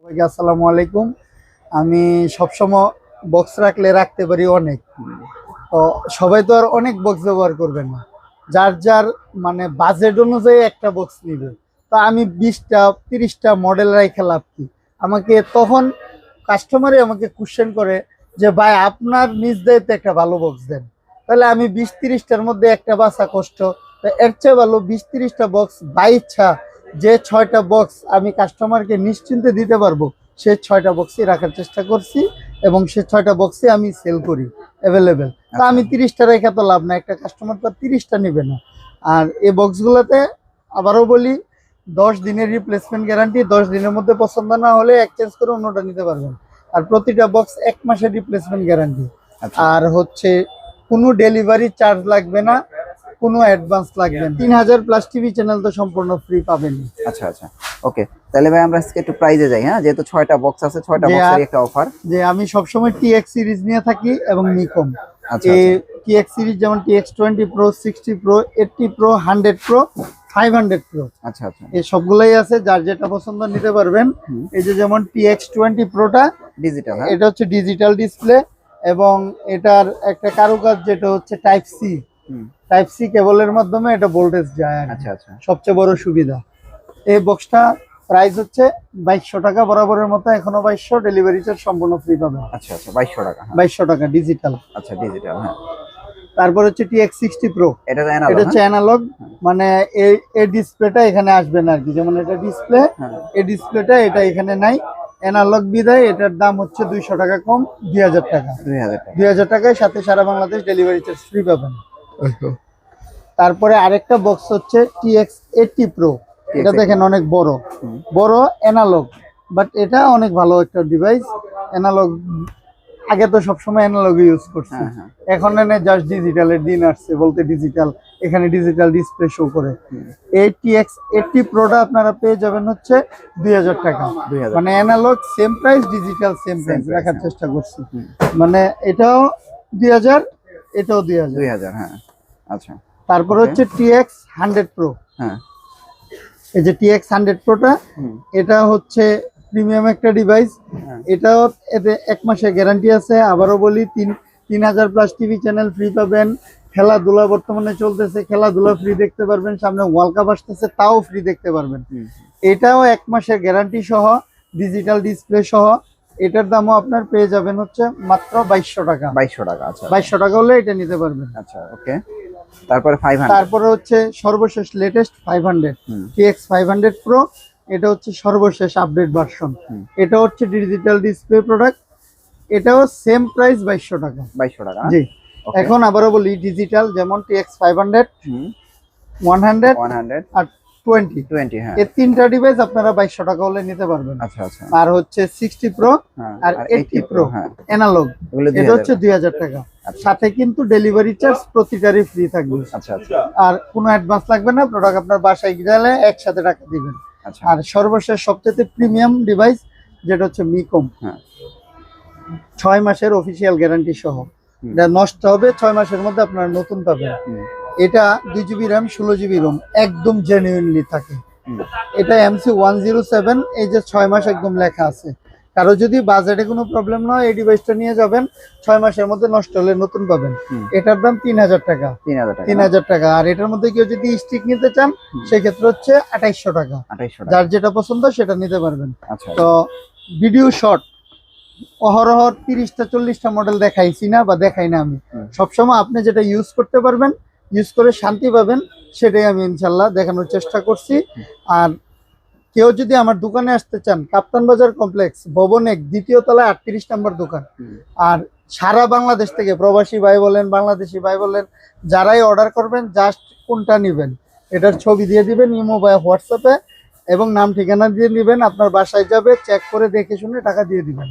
আসসালামু আলাইকুম। আমি সবসময় বক্স রাখতে পারি অনেক। তো সবাই তো আর অনেক বক্স ব্যবহার করবে না, যার যার মানে বাজেট অনুযায়ী একটা বক্স নিবে। তো আমি 20টা 30টা মডেল রাখে লাভ কি? আমাকে তখন কাস্টমারই আমাকে কোশ্চেন করে যে ভাই আপনার নিজ দায়িত্বে একটা ভালো বক্স দেন। তাহলে আমি 20-30টার মধ্যে একটা বাছা কষ্ট। তো এর চেয়ে ভালো 20-30টা বক্স বাই ইচ্ছা যে 6টা বক্স আমি কাস্টমারকে নিশ্চিন্তে দিতে পারবো, সে 6টা বক্সই রাখার চেষ্টা করছি এবং সে 6টা বক্সই আমি সেল করি অ্যাভেলেবেল। তা আমি 30টা রেখে তো লাভ না, একটা কাস্টমার তো 30টা নেবে না। আর এই বক্সগুলোতে আবারও বলি 10 দিনের রিপ্লেসমেন্ট গ্যারান্টি, 10 দিনের মধ্যে পছন্দ না হলে এক্সচেঞ্জ করে অন্যটা নিতে পারবেন। আর প্রতিটা বক্স 1 মাসের রিপ্লেসমেন্ট গ্যারান্টি। আর হচ্ছে কোনো ডেলিভারি চার্জ লাগবে না, কোনো অ্যাডভান্স লাগবে না। 3000 প্লাস টিভি চ্যানেল তো সম্পূর্ণ ফ্রি পাবেন। আচ্ছা আচ্ছা, ওকে। তাহলে ভাই আমরা আজকে একটু প্রাইজে যাই। হ্যাঁ, যেহেতু 6টা বক্স আছে, 6টা বক্সের একটা অফার। যে আমি সবসময় টিএক্স সিরিজ নিয়ে থাকি এবং নিকম। আচ্ছা, টিএক্স সিরিজ যেমন TX 20 pro, 60 pro, 80 pro, 100 pro, 500 pro. আচ্ছা আচ্ছা, এই সবগুলাই আছে, যার যেটা পছন্দ নিতে পারবেন। এই যে যেমন টিএক্স 20 প্রোটা ডিজিটাল, এটা হচ্ছে ডিজিটাল ডিসপ্লে এবং এটার একটা কারুকাজ যেটা হচ্ছে টাইপ সি কেবলের মাধ্যমে এটা ভোল্টেজ যায়। আচ্ছা আচ্ছা, সবচেয়ে বড় সুবিধা। এই বক্সটা প্রাইস হচ্ছে 2200 টাকা, বরাবরের মতো এখনো 2200, ডেলিভারি চার্জ সম্পূর্ণ ফ্রি পাবেন। আচ্ছা আচ্ছা, 2200 টাকা। 2200 টাকা ডিজিটাল। আচ্ছা, ডিজিটাল। হ্যাঁ, তারপর হচ্ছে টিএক্স 60 প্রো, এটা এটা হচ্ছে অ্যানালগ, মানে এই ডিসপ্লেটা এখানে আসবে না আর কি। যেমন এটা ডিসপ্লে, এই ডিসপ্লেটা এটা এখানে নাই, অ্যানালগ বিদায় এটার দাম হচ্ছে 200 টাকা কম, 2000 টাকা। 2000 টাকায় সাথে সারা বাংলাদেশ ডেলিভারি চার্জ ফ্রি পাবেন। তারপরে আরেকটা বক্স হচ্ছে টিএক্স 80 প্রো, এটা দেখেন অনেক বড় অ্যানালগ, বাট এটা অনেক ভালো একটা ডিভাইস। অ্যানালগ আগে তো সবসময় অ্যানালগ ইউজ করছি, এখন এনে জাস্ট ডিজিটালের দিন আসছে বলতে ডিজিটাল, এখানে ডিজিটাল ডিসপ্লে শো করে। এই টিএক্স 80 প্রোটা আপনারা পেয়ে যাবেন হচ্ছে 2000 টাকা। মানে analogue same price, digital same price রাখার চেষ্টা করছি। মানে এটাও 2000, এটাও 2000। হ্যাঁ, আচ্ছা। তারপর হচ্ছে টিএক্স 100 প্রো। হ্যাঁ, এই যে টিএক্স 100 প্রোটা, এটা হচ্ছে প্রিমিয়াম একটা ডিভাইস। এটাও এতে 1 মাসের গ্যারান্টি আছে। আবারও বলি 3000 প্লাস টিভি চ্যানেল ফ্রি পাবেন। খেলাধুলা বর্তমানে চলতেছে, খেলাধুলা ফ্রি দেখতে পারবেন। সামনে ওয়ার্ল্ড কাপ আসতেছে, তাও ফ্রি দেখতে পারবেন। এটাও 1 মাসের গ্যারান্টি সহ, ডিজিটাল ডিসপ্লে সহ। এটার দামও আপনার পেয়ে যাবেন হচ্ছে মাত্র 2200 টাকা। 2200 টাকা। আচ্ছা, 2200 টাকা হলে এটা নিতে পারবেন। আচ্ছা, ওকে। তারপরে 500, তারপরে হচ্ছে সর্বশেষ লেটেস্ট 500 টিএক্স 500 প্রো। এটা হচ্ছে সর্বশেষ আপডেট ভার্সন। এটা হচ্ছে ডিজিটাল ডিসপ্লে প্রোডাক্ট। এটাও সেম প্রাইস 2200 টাকা। 2200 টাকা, জি। এখন আবারও বলি ডিজিটাল যেমন টিএক্স 500, 100 আর 20। হ্যাঁ, এই তিনটা ডিভাইস আপনারা 2200 টাকা হলে নিতে পারবেন। আচ্ছা আচ্ছা। আর হচ্ছে 60 প্রো আর 80 প্রো অ্যানালগ, এটা হচ্ছে 2000 টাকা। সাথে কিন্তু ডেলিভারি চার্জ প্রতিটারই ফ্রি থাকবে। আচ্ছা আচ্ছা, আর কোনো অ্যাডভান্স লাগবে না, প্রোডাক্ট আপনার বাসায় গেলে একসাথে টাকা দিবেন। আর সর্বশেষ সবচেয়ে প্রিমিয়াম ডিভাইস যেটা হচ্ছে মিকম, 6 মাসের অফিসিয়াল গ্যারান্টি সহ। এটা নষ্ট হবে 6 মাসের মধ্যে আপনারা নতুন পাবেন। এটা 2 জিবি র্যাম, 16 জিবি রোম, একদম জেনুইনলি থাকে। এটা MC107, এই যে 6 মাস একদম লেখা আছে। কারো যদি বাজেটে কোনো প্রবলেম না হয় এই ডিভাইসটা নিয়ে যাবেন, 6 মাসের মধ্যে নষ্ট হলে নতুন পাবেন। এটার দাম 3000 টাকা। 3000 টাকা। আর এটার মধ্যে কেউ যদি স্টিক নিতে চান সেক্ষেত্রে হচ্ছে 2800 টাকা। যার যেটা পছন্দ সেটা নিতে পারবেন। তো ভিডিও শর্ট অহরহ 30টা 40টা মডেল দেখাইছি না বা দেখাই না আমি। সবসময় আপনি যেটা ইউজ করতে পারবেন, ইউজ করে শান্তি পাবেন, সেটাই আমি ইনশাল্লাহ দেখানোর চেষ্টা করছি। আর কেউ যদি আমার দোকানে আসতে চান, কাপ্তান বাজার কমপ্লেক্স, ভবনে 2য় তলায় 38 নম্বর দোকান। আর সারা বাংলাদেশ থেকে প্রবাসী ভাই বলেন, বাংলাদেশি ভাই বলেন, যারাই অর্ডার করবেন জাস্ট কোনটা নেবেন এটার ছবি দিয়ে দিবেন ইমো বা হোয়াটসঅ্যাপে এবং নাম ঠিকানা দিয়ে দিবেন। আপনার বাসায় যাবে, চেক করে দেখে শুনে টাকা দিয়ে দিবেন।